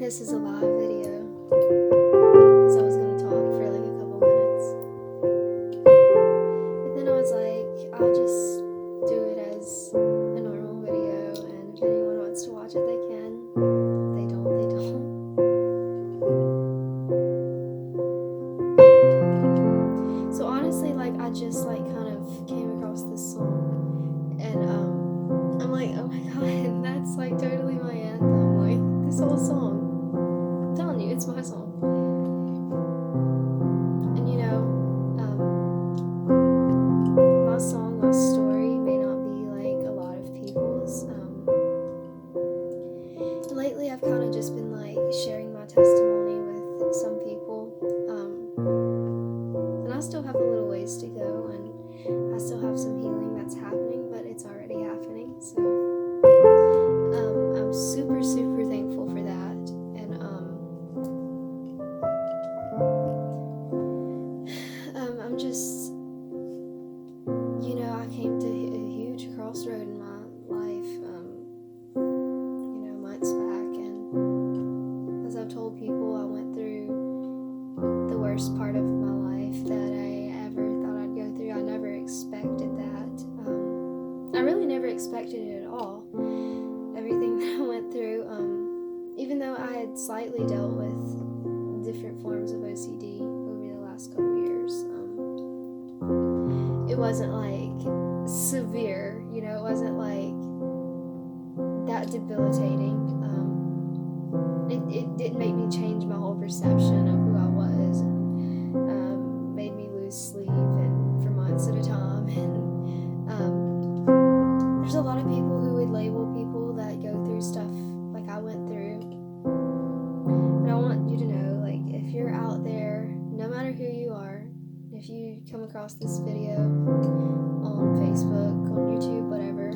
this as a live video because I was going to talk for like a couple minutes. But then I was like, I'll just do it as a normal video, and if anyone wants to watch it, they can. If they don't, they don't. So honestly, like, I just like kind of came across this song, and I'm like, oh my god, that's like totally my anthem. Like, this whole song, I'm telling you, it's my song. And you know, my song, my story may not be like a lot of people's. And lately I've kind of just been like sharing my testimony with some people. And I still have a little ways to go, and I still have some healing that's happening, but it's already happening. So I'm super, super thankful for that. And I'm just, you know, I came to a huge crossroad in my life, you know, months back. And as I've told people, I went through the worst part of my life that I ever thought I'd go through. I never expected that. I really never expected it at all. Everything that I went through, even though I had slightly dealt with different forms of OCD over the last couple years, it wasn't like severe, you know, it wasn't like that debilitating. It didn't make me change my whole perception of who I was, and made me lose sleep and for months at a time. And there's a lot of people who would label people that go through stuff like I went through. But I want you to know, like, if you're out there, no matter who you are, if you come across this video on Facebook, on YouTube, whatever,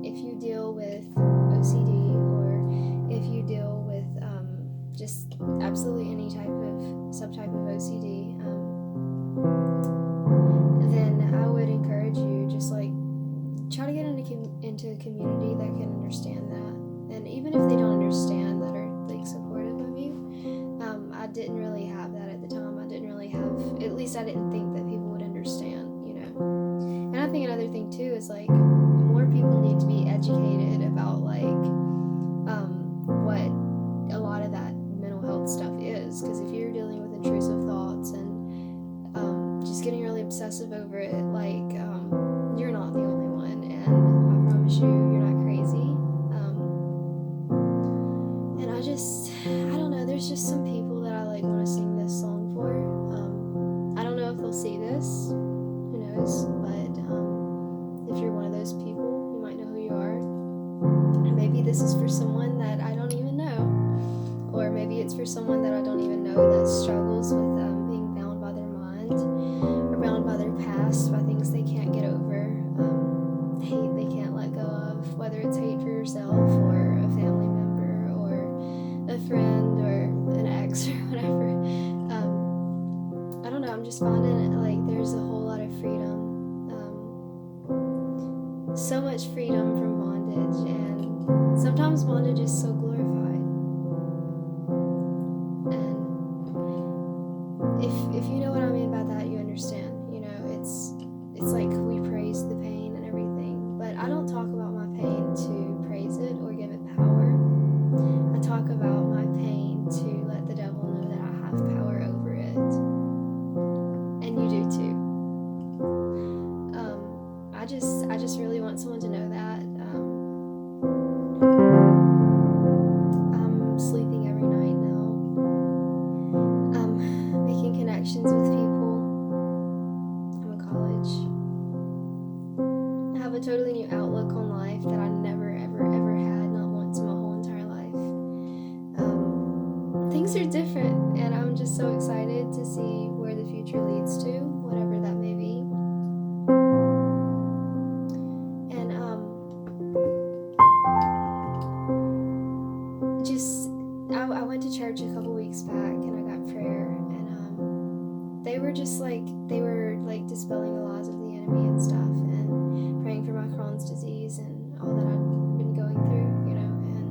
if you deal with OCD, or if you deal with just absolutely any type of subtype of OCD, then I would encourage you, just like, try to get into a community that can understand that. And even if they don't understand, that are like supportive of you. I didn't really have that at the time. I didn't really have, at least I didn't think that people would understand, you know. And I think another thing too is like, more people need to be educated about like what a lot of that mental health stuff is. Because if you're dealing with intrusive thoughts and just getting really obsessive over it, like you're not the only one, and I promise you, you're not crazy. And I don't know, there's just some people that I like want to sing this song for. I don't know if they'll see this, who knows, but if you're one of those people, you might know who you are. And maybe this is for someone that I don't even know, or maybe it's for someone that I don't even know that struggles with being bound by their mind, or bound by their past, by things they can't get over, hate they can't let go of, whether it's hate for yourself or a family member or a friend or an ex or whatever. I don't know, I'm just finding it like there's a whole lot of freedom, so much freedom from bondage, and sometimes bondage is so glorified. And if you know what I mean by that, you understand. You know, it's like we praise the pain and everything, but I don't talk about my pain to praise it or give it power. I talk about my pain to let the devil know that I have power over it, and you do too. I just really want someone to know that. I'm sleeping every night now. I'm making connections with people. I'm in college. I have a totally new outlook on life that I never, ever, ever had, not once in my whole entire life. Things are different, and I'm just so excited to see where the future leads to, whatever that may be. And I went to church a couple weeks back, and I got prayer, and they were dispelling the lies of the enemy and stuff, and praying for my Crohn's disease and all that I've been going through, you know. And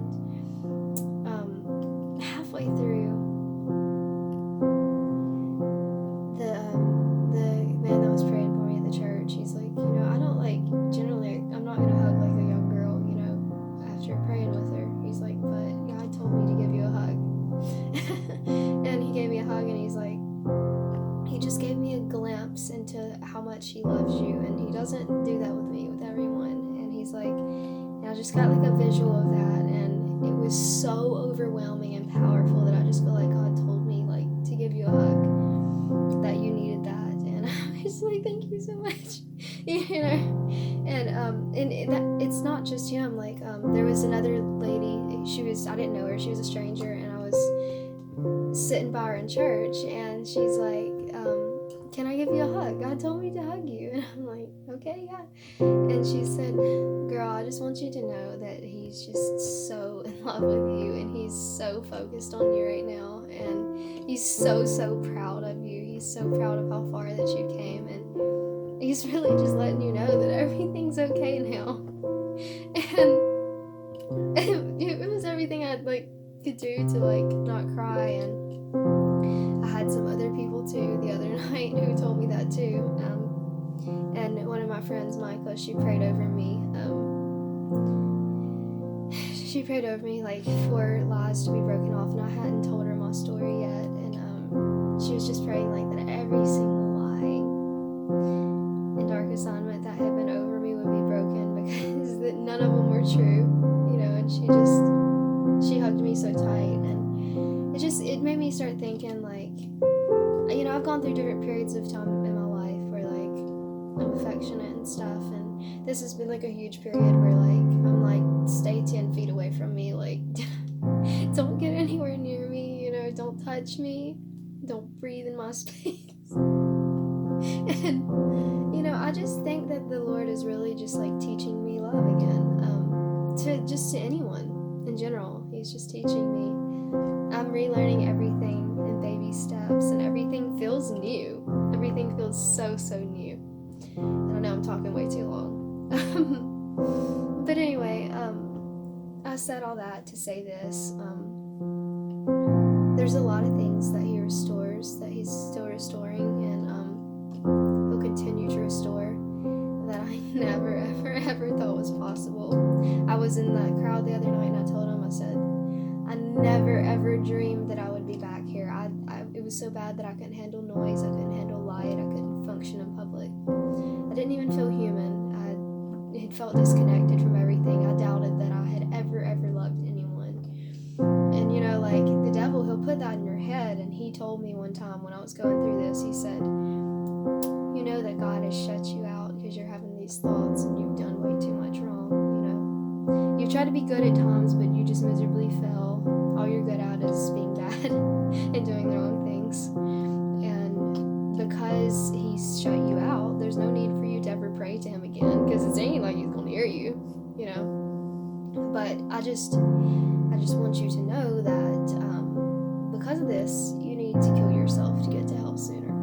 glimpse into how much he loves you, and he doesn't do that with me, with everyone. And he's like, and I just got like a visual of that, and it was so overwhelming and powerful that I just feel like God told me like to give you a hug, that you needed that. And I was like, thank you so much. You know, and that it's not just him. Like there was another lady. I didn't know her. She was a stranger, and I was sitting by her in church, and she's like, can I give you a hug? God told me to hug you. And I'm like, okay, yeah. And she said, girl, I just want you to know that he's just so in love with you, and he's so focused on you right now, and he's so proud of you. He's so proud of how far that you came, and he's really just letting you know that everything's okay now. And it was everything I like could do to like not cry. And I had some other people too the other night who told me that too. And one of my friends, Micah, she prayed over me. She prayed over me like for lies to be broken off, and I hadn't told her my story yet. And she was just praying like that every single lie and dark assignment that had been over me would be broken, because that none of them were true, you know. And she hugged me so tight, and it made me start thinking like, you know, I've gone through different periods of time in my life where like I'm affectionate and stuff, and this has been like a huge period where like I'm like, stay 10 feet away from me, like don't get anywhere near me, you know, don't touch me, don't breathe in my space. And you know, I just think that the Lord is really just like teaching me love again, to anyone in general. He's just teaching me. I'm relearning everything in baby steps, and everything feels new. Everything feels so new. And I know I'm talking way too long. But anyway, I said all that to say this. There's a lot of things that he restores, that he's still restoring, and he'll continue to restore, that I never ever thought was possible. I was in that crowd the other night, and I told him, I said, I never ever dreamed that I would be back here. It was so bad that I couldn't handle noise, I couldn't handle light, I couldn't function in public. I didn't even feel human. I had felt disconnected from everything. I doubted that I had ever loved anyone. And you know, like the devil, he'll put that in your head. And he told me one time when I was going through this, he said, you know that God has shut you out because you're having these thoughts and you've done way too much wrong, you know. You've tried to be good at times, but you just miserably fail. All you're good at is being bad and doing the wrong things. And because he's shut you out, there's no need for you to ever pray to him again, because it ain't like he's gonna hear you, you know. But I just want you to know that because of this, you need to kill yourself to get to hell sooner.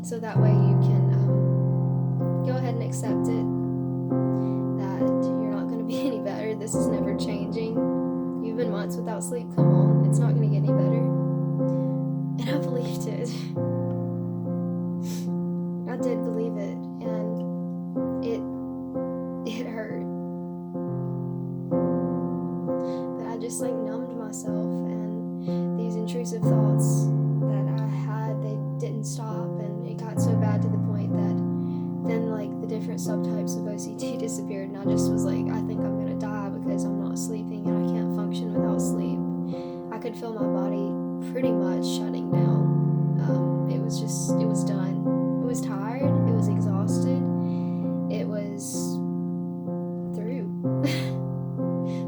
So that way you can go ahead and accept it, that you're not going to be any better. This is never changing. You've been months without sleep. Come on, it's not going to get any better. And I believed it. I did believe it, and it hurt. But I just like numbed myself, and these intrusive thoughts that I had, they didn't stop, and it got so bad to the point that then like the different subtypes of OCD disappeared, and I just was like, I think I'm gonna die because I'm not sleeping and I can't function without sleep. I could feel my body pretty much shutting down. It was done. It was tired, it was exhausted, it was through.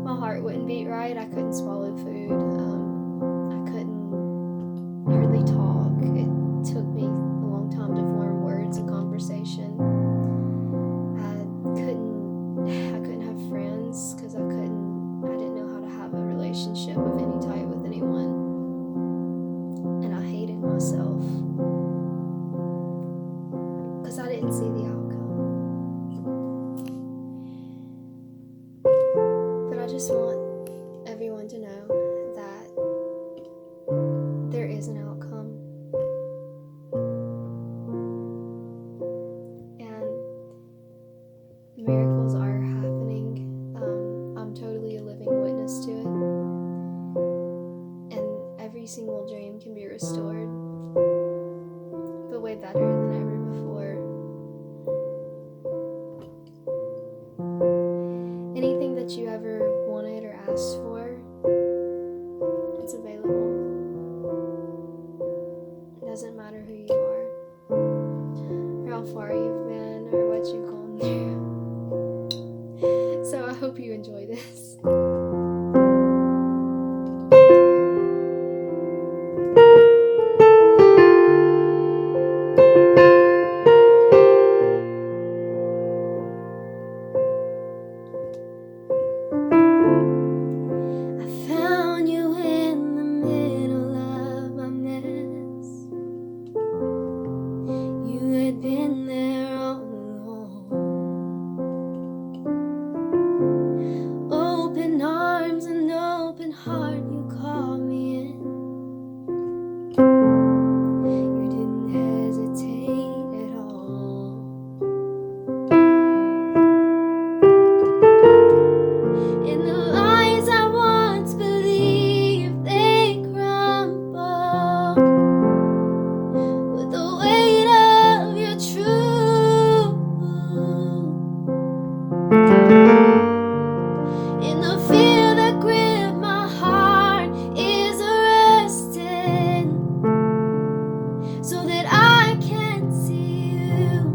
My heart wouldn't beat right, I couldn't swallow food, I couldn't hardly talk. It took me a long time to form words and conversation. I couldn't have friends because I didn't know how to have a relationship of any type with anyone. And I hated myself because I didn't see the outcome. But I just want everyone to know that there is an outcome. Miracles are happening. I'm totally a living witness to it. And every single dream can be restored, but way better how far you've been or what you've gone through. So I hope you enjoy this. Been there all along. Open arms and open heart, you called me in. You didn't hesitate at all. In the lies I once believed, they crumble with the weight of your truth. In the fear that gripped my heart is arrested, so that I can see you.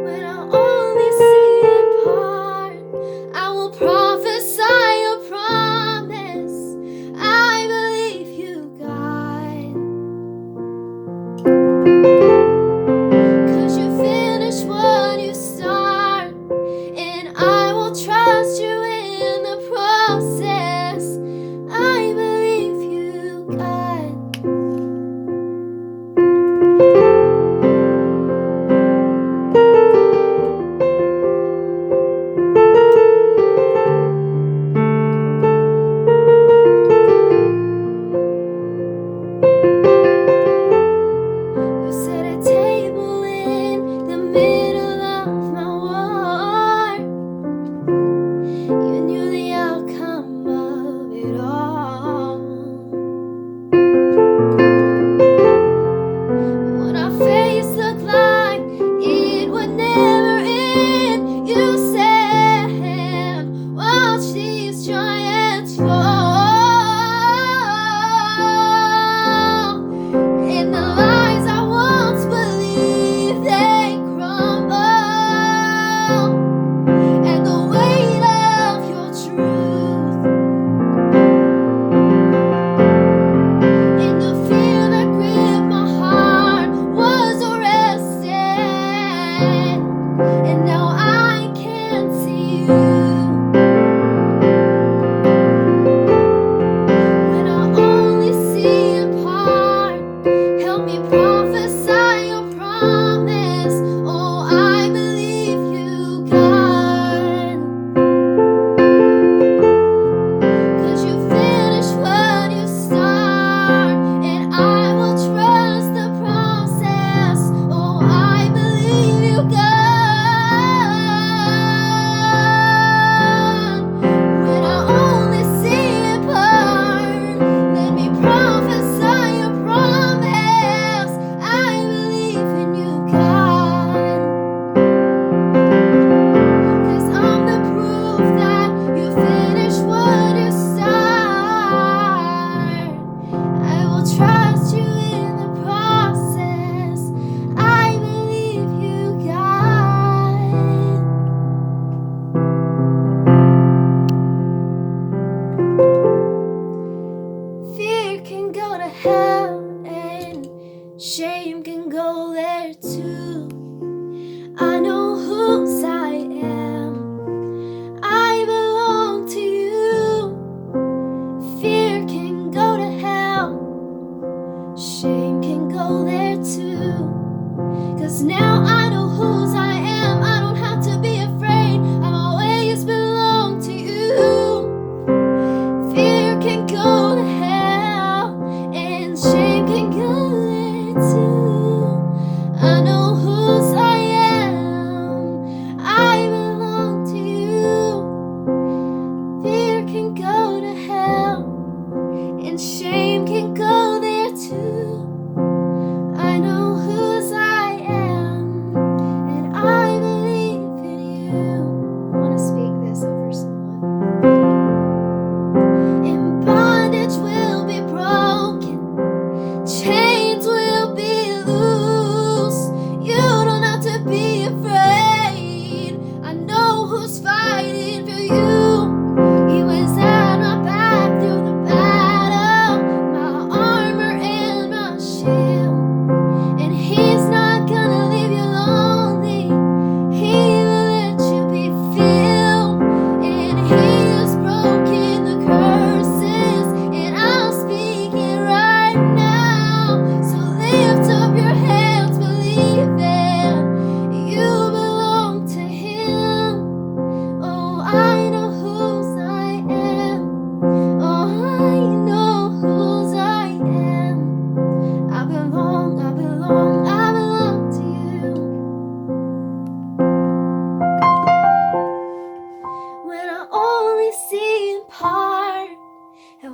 When I only see in part, I will prophesy your promise. I believe you, God, 'cause you finish what you start, and I will trust you in the process. I believe you, God. You set a table in the middle of my war. You knew the outcome of it all. What our face looked like, it would never end. You said, watch these giants fall. In the lies I once believed, they crumble at the weight of your truth. In the fear that gripped my heart was arrested, and now I can see you. When I only see in part, help me prophesy your promise. Oh, I believe you, God, 'cause you finish what you start, and I will trust the process. Oh, I believe you, God. When I only see in part, let me prophesy your promise. I believe in you, God, 'cause I'm the proof that you finish what you start. I will trust you in the process. I believe you, God. Fear can go to hell, and shame can go there too. I know whose I am. I belong to you. Fear can go to hell, shame can go there too. 'Cause now I know whose I am. I don't have to be afraid. I've always belonged to you. Fear can go to hell, and shame can go there too. I know whose I am. I belong to you. Fear can go to hell, and shame can go there too. I know whose I am, and I believe in you. I want to speak this over someone. In bondage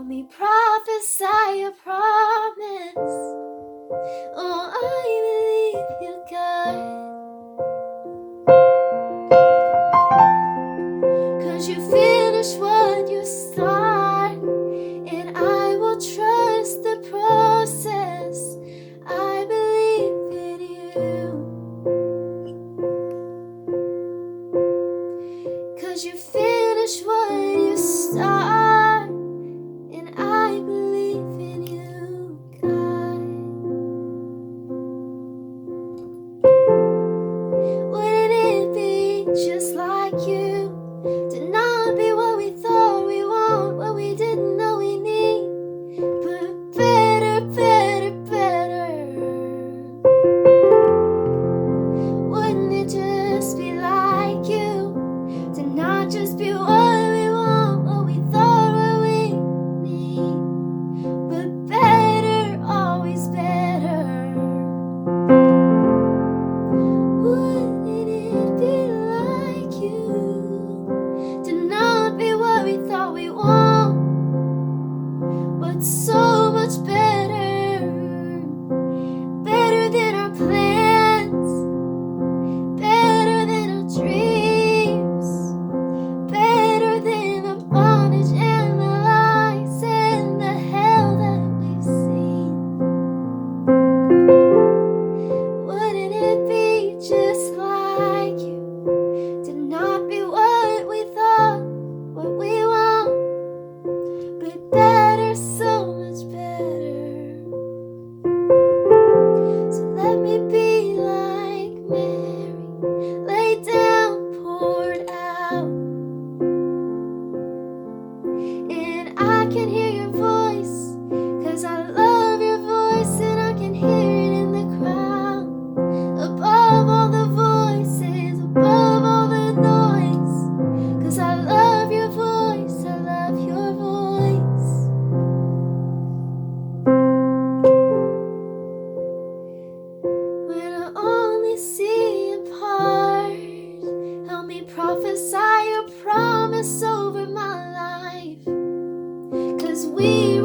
Help me prophesy a promise. Oh, I believe you, God. 'Cause you finish what you start, and I will trust the process. I believe in you. 'Cause you finish what you start, and I believe in you, God. Wouldn't it be just like you to not be what we thought we want, what we didn't know we need, but better, better, better? Wouldn't it just be like you to not just be what we want, what we thought, what we need, but better, always better? Wouldn't it be like you to not be what we thought we want, but so much better, better than our plans, better than our dreams, better than the bondage and the lies and the hell that we've seen? Wouldn't it be just like you to not be what we thought, what we want, but better, so much better? So let me be like Mary, laid down, poured out, and I can hear your voice, 'cause I love your voice, and I can hear it in the crowd, above all the voices, above all the noise, 'cause I love your voice, I love your voice. When I only see in part, help me prophesy your promise over my life, 'cause we